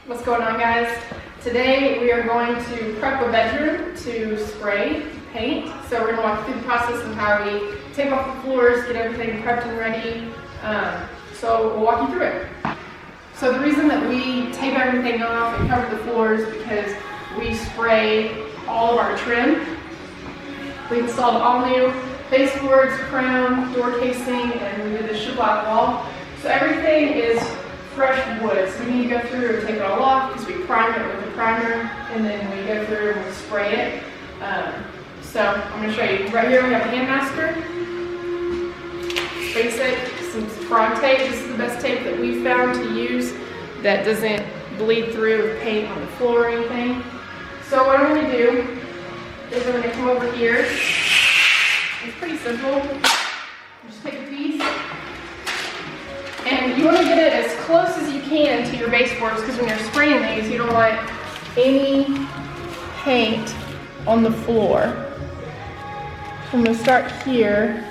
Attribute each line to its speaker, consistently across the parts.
Speaker 1: What's going on, guys? Today we are going to prep a bedroom to spray paint. So we're going to walk through the process of how we take off the floors, get everything prepped and ready. So we'll walk you through it. So the reason that we tape everything off and cover the floors is because we spray all of our trim. We installed all new baseboards, crown, door casing, and we did the shiplap wall. So everything is fresh wood, so we need to go through and take it all off because we prime it with a primer, and then we go through and we spray it. So I'm going to show you. Right here we have a hand masker, basic, some frog tape. This is the best tape that we found to use that doesn't bleed through with paint on the floor or anything. So what I'm going to do is I'm going to come over here. It's pretty simple. Just take a piece. And you want to get it as close as you can to your baseboards because when you're spraying these, you don't want any paint on the floor. I'm going to start here.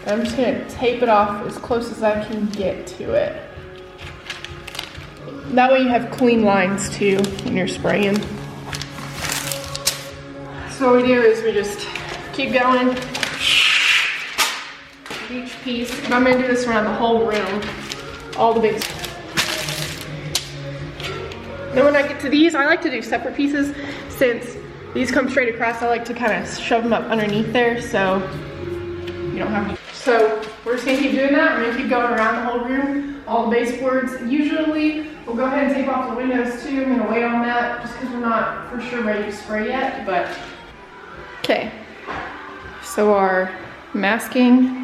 Speaker 1: I'm just going to tape it off as close as I can get to it. That way you have clean lines too when you're spraying. So what we do is we just keep going. Each piece, and I'm going to do this around the whole room, all the big. Then when I get to these, I like to do separate pieces. Since these come straight across, I like to kind of shove them up underneath there so you don't have to. So we're just going to keep doing that. We're going to keep going around the whole room, all the baseboards. Usually we'll go ahead and tape off the windows too. I'm going to wait on that just because we're not for sure ready to spray yet. But okay, so our masking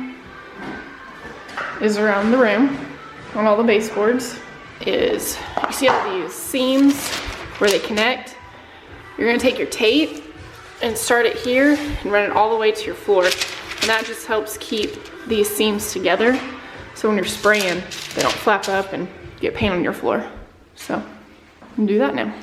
Speaker 1: is around the room on all the baseboards. You see all these seams where they connect? You're gonna take your tape and start it here and run it all the way to your floor. And that just helps keep these seams together so when you're spraying, they don't flap up and get paint on your floor. So you can do that now.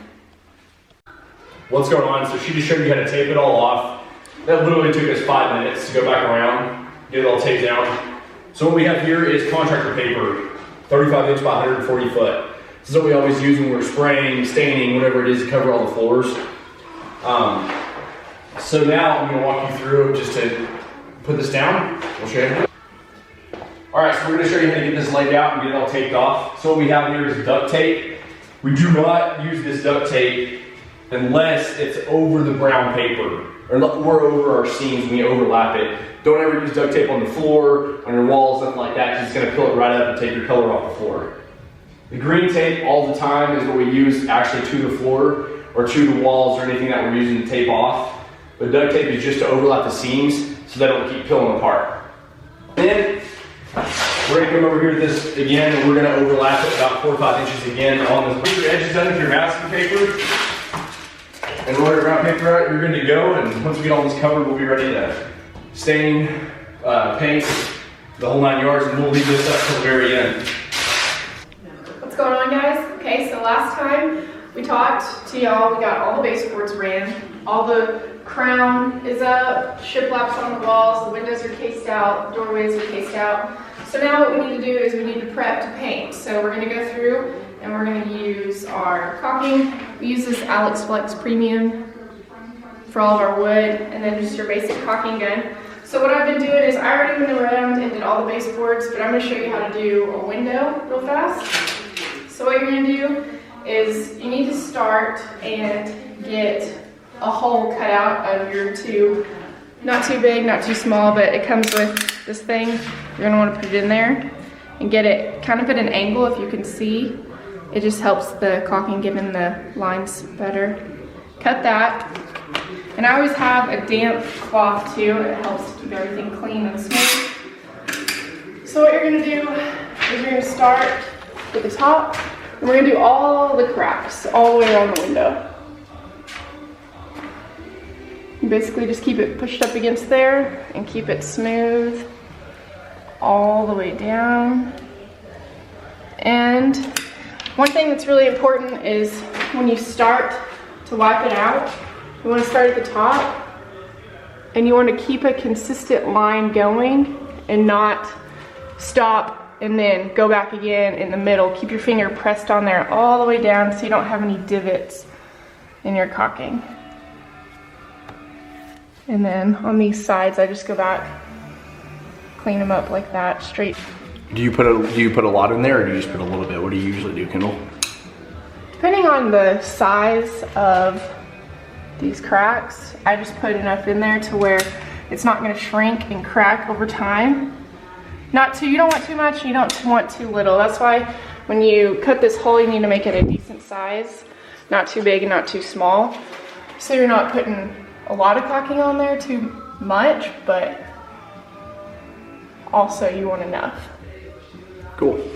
Speaker 2: What's going on? So she just showed you how to tape it all off. That literally took us 5 minutes to go back around, get it all taped down. So what we have here is contractor paper, 35 inch by 140 foot. This is what we always use when we're spraying, staining, whatever it is to cover all the floors. So now I'm going to walk you through just to put this down. We'll show you. All right, so we're going to show you how to get this laid out and get it all taped off. So what we have here is duct tape. We do not use this duct tape unless it's over the brown paper or we're over our seams when you overlap it. Don't ever use duct tape on the floor, on your walls, nothing like that, because it's going to peel it right up and take your color off the floor. The green tape all the time is what we use actually to the floor or to the walls or anything that we're using to tape off. But duct tape is just to overlap the seams so they don't keep peeling apart. Then we're going to come over here to this again and we're going to overlap it about 4 or 5 inches again on this. Put your edges done with your masking paper and roll your brown paper out. You're good to go, and once we get all this covered, we'll be ready to stain, paint, the whole 9 yards, and we'll leave this up till the very end.
Speaker 1: What's going on, guys? Okay, so last time we talked to y'all, we got all the baseboards ran, all the crown is up, shiplaps on the walls, the windows are cased out, doorways are cased out. So now what we need to do is we need to prep to paint. So we're going to go through and we're going to use our caulking. We use this Alex Flex Premium for all of our wood, and then just your basic caulking gun. So what I've been doing is I already went around and did all the baseboards, but I'm going to show you how to do a window real fast. So what you're going to do is you need to start and get a hole cut out of your tube. Not too big, not too small, but it comes with this thing. You're going to want to put it in there and get it kind of at an angle if you can see. It just helps the caulking get in the lines better. Cut that. And I always have a damp cloth too. It helps keep everything clean and smooth. So what you're going to do is you're going to start with the top, and we're going to do all the cracks all the way around the window. You basically just keep it pushed up against there and keep it smooth all the way down. And one thing that's really important is when you start to wipe it out, you want to start at the top and you want to keep a consistent line going and not stop and then go back again in the middle. Keep your finger pressed on there all the way down so you don't have any divots in your caulking. And then on these sides, I just go back, clean them up like that, straight.
Speaker 2: Do you put a lot in there, or do you just put a little bit? What do you usually do, Kendall?
Speaker 1: Depending on the size of these cracks, I just put enough in there to where it's not gonna shrink and crack over time. You don't want too much, you don't want too little. That's why when you cut this hole, you need to make it a decent size. Not too big and not too small. So you're not putting a lot of caulking on there too much, but also you want enough.
Speaker 2: Cool.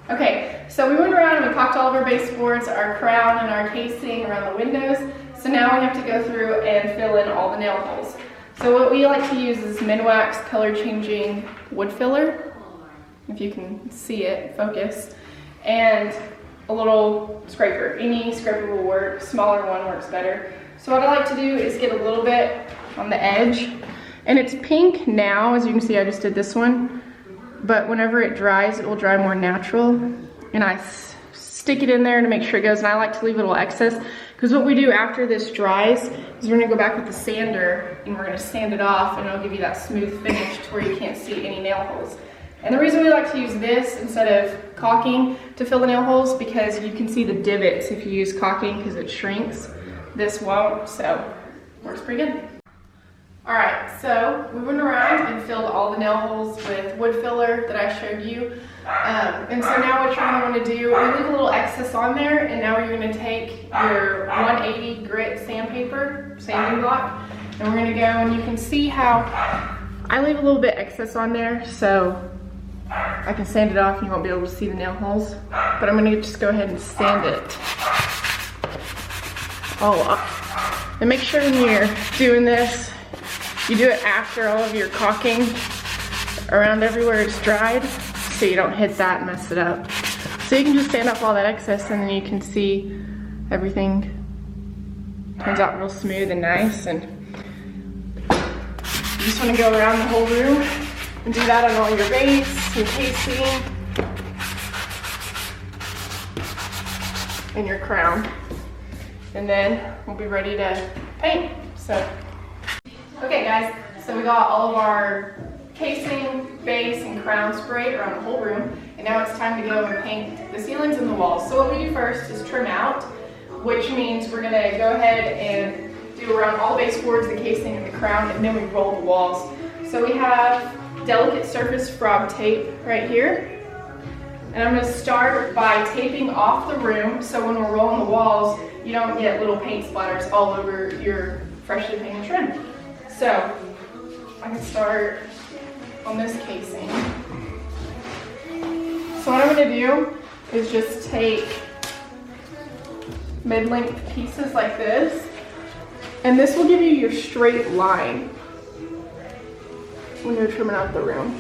Speaker 1: Okay, so we went around and we caulked all of our baseboards, our crown and our casing around the windows. So now we have to go through and fill in all the nail holes. So what we like to use is Minwax color changing wood filler, if you can see it, focus, and a little scraper. Any scraper will work, smaller one works better. So what I like to do is get a little bit on the edge, and it's pink now, as you can see I just did this one, but whenever it dries, it will dry more natural, and I stick it in there to make sure it goes, and I like to leave a little excess, because what we do after this dries is we're gonna go back with the sander, and we're gonna sand it off, and it'll give you that smooth finish to where you can't see any nail holes. And the reason we like to use this instead of caulking to fill the nail holes, because you can see the divots if you use caulking because it shrinks. This won't, so works pretty good. All right, so we went around and filled all the nail holes with wood filler that I showed you. And so now what you're gonna wanna do, we leave a little excess on there, and now you're gonna take your 180 grit sandpaper, sanding block, and we're gonna go, and you can see how I leave a little bit excess on there, so I can sand it off and you won't be able to see the nail holes. But I'm gonna just go ahead and sand it all up. And make sure when you're doing this, you do it after all of your caulking around everywhere it's dried, so you don't hit that and mess it up. So you can just sand off all that excess, and then you can see everything turns out real smooth and nice. And you just wanna go around the whole room and do that on all your base, your casing, and your crown. And then we'll be ready to paint. So, okay guys, so we got all of our casing, base, and crown sprayed around the whole room. And now it's time to go and paint the ceilings and the walls. So what we do first is trim out, which means we're gonna go ahead and do around all the baseboards, the casing, and the crown, and then we roll the walls. So we have delicate surface frog tape right here. And I'm gonna start by taping off the room, so when we're rolling the walls, you don't get little paint splatters all over your freshly painted trim. So I can start on this casing. So what I'm gonna do is just take mid-length pieces like this, and this will give you your straight line when you're trimming out the room.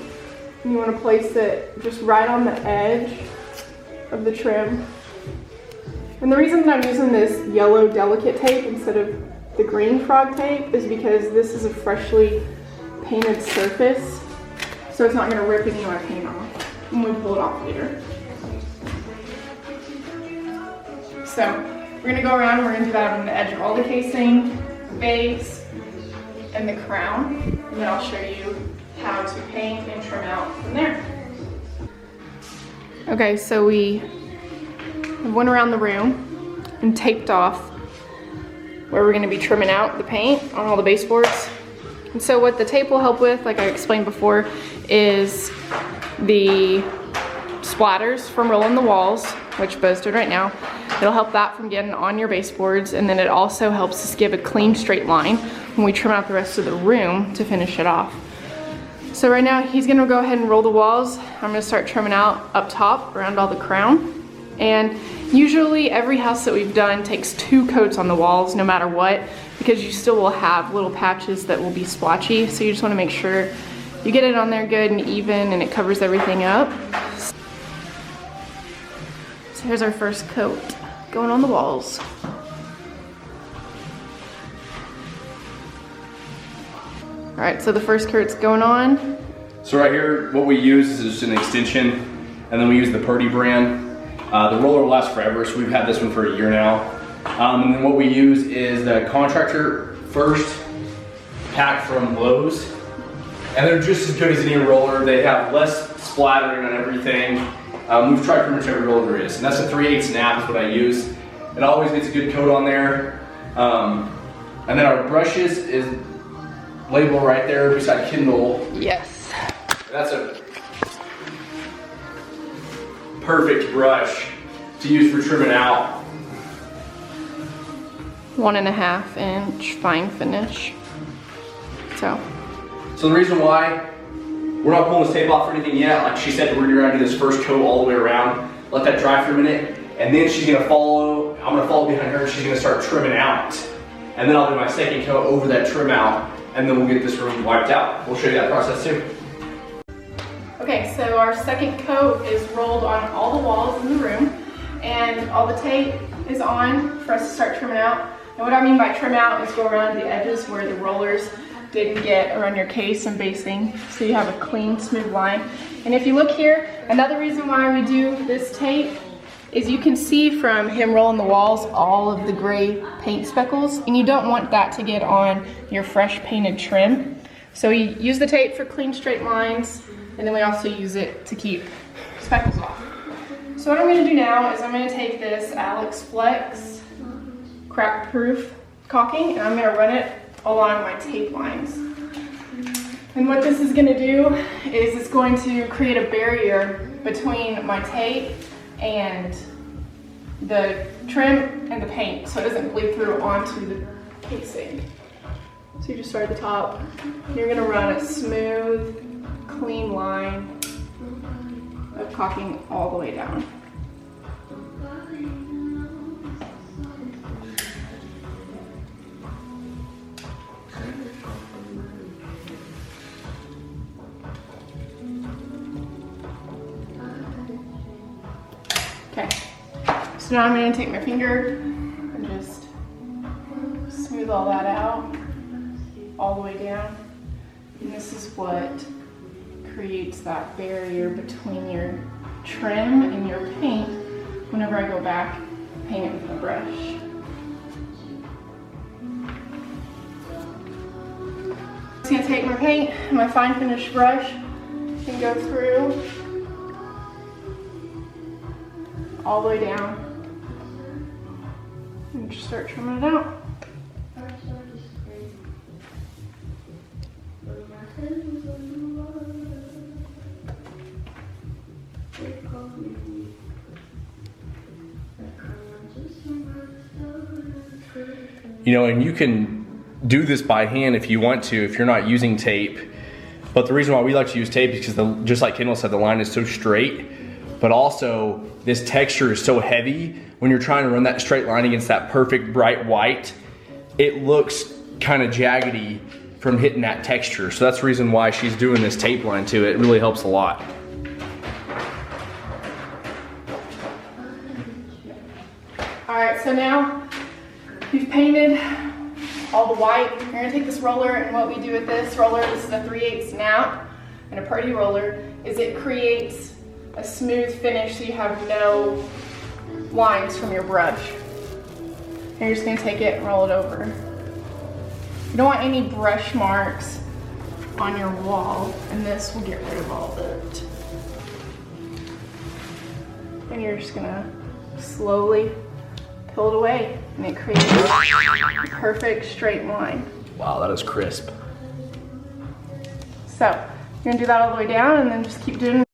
Speaker 1: And you want to place it just right on the edge of the trim. And the reason that I'm using this yellow delicate tape instead of the green frog tape is because this is a freshly painted surface, so it's not going to rip any of my paint off when we pull it off later. So we're going to go around and we're going to do that on the edge of all the casing, the base, and the crown, and then I'll show you how to paint and trim out from there. Okay, so we went around the room and taped off where we're going to be trimming out the paint on all the baseboards. And so what the tape will help with, like I explained before, is the splatters from rolling the walls, which Bo's doing right now. It'll help that from getting on your baseboards, and then it also helps us give a clean straight line when we trim out the rest of the room to finish it off. So right now he's gonna go ahead and roll the walls. I'm gonna start trimming out up top around all the crown. And usually every house that we've done takes 2 coats on the walls no matter what, because you still will have little patches that will be splotchy. So you just wanna make sure you get it on there good and even and it covers everything up. So here's our first coat going on the walls. All right, so the first coat's going on,
Speaker 2: So right here, what we use is just an extension, and then we use the Purdy brand. The roller will last forever, so we've had this one for a year now. And then what we use is the Contractor First pack from Lowe's. And they're just as good as any roller. They have less splattering on everything. We've tried pretty much every roller there is. And that's a 3/8 snap is what I use. It always gets a good coat on there. And then our brushes is label right there beside Kindle.
Speaker 1: Yes.
Speaker 2: That's a perfect brush to use for trimming out.
Speaker 1: 1.5 inch fine finish. So
Speaker 2: the reason why we're not pulling this tape off or anything yet, like she said, we're gonna do this first coat all the way around, let that dry for a minute, and then she's gonna follow, I'm gonna follow behind her, and she's gonna start trimming out. And then I'll do my second coat over that trim out, and then we'll get this room wiped out. We'll show you that process too.
Speaker 1: okay, so our second coat is rolled on all the walls in the room, and all the tape is on for us to start trimming out. And what I mean by trim out is go around the edges where the rollers didn't get around your case and basing, so you have a clean, smooth line. And if you look here, another reason why we do this tape is you can see from him rolling the walls all of the gray paint speckles, and you don't want that to get on your fresh painted trim. So we use the tape for clean, straight lines, and then we also use it to keep speckles off. So what I'm gonna do now is I'm gonna take this Alex Flex crack proof caulking, and I'm gonna run it along my tape lines. And what this is gonna do is it's going to create a barrier between my tape and the trim and the paint, so it doesn't bleed through onto the casing. So you just start at the top. You're gonna run a smooth, clean line of caulking all the way down. Okay, so now I'm going to take my finger and just smooth all that out, all the way down. And this is what creates that barrier between your trim and your paint whenever I go back and paint it with a brush. I'm just going to take my paint and my fine finish brush and go through all the way down and just start trimming it out.
Speaker 2: You know, and you can do this by hand if you want to, if you're not using tape. But the reason why we like to use tape is because, just like Kendall said, the line is so straight, but also this texture is so heavy. When you're trying to run that straight line against that perfect bright white, it looks kind of jaggedy from hitting that texture. So that's the reason why she's doing this tape line too. It really helps a lot.
Speaker 1: All right, so now we've painted all the white. You're gonna take this roller, and what we do with this roller, this is a 3/8 snap and a Purdy roller, is it creates a smooth finish so you have no lines from your brush. And you're just gonna take it and roll it over. You don't want any brush marks on your wall, and this will get rid of all of it. And you're just gonna slowly peel it away, and it creates a perfect straight line.
Speaker 2: Wow, that is crisp.
Speaker 1: So you're gonna do that all the way down, and then just keep doing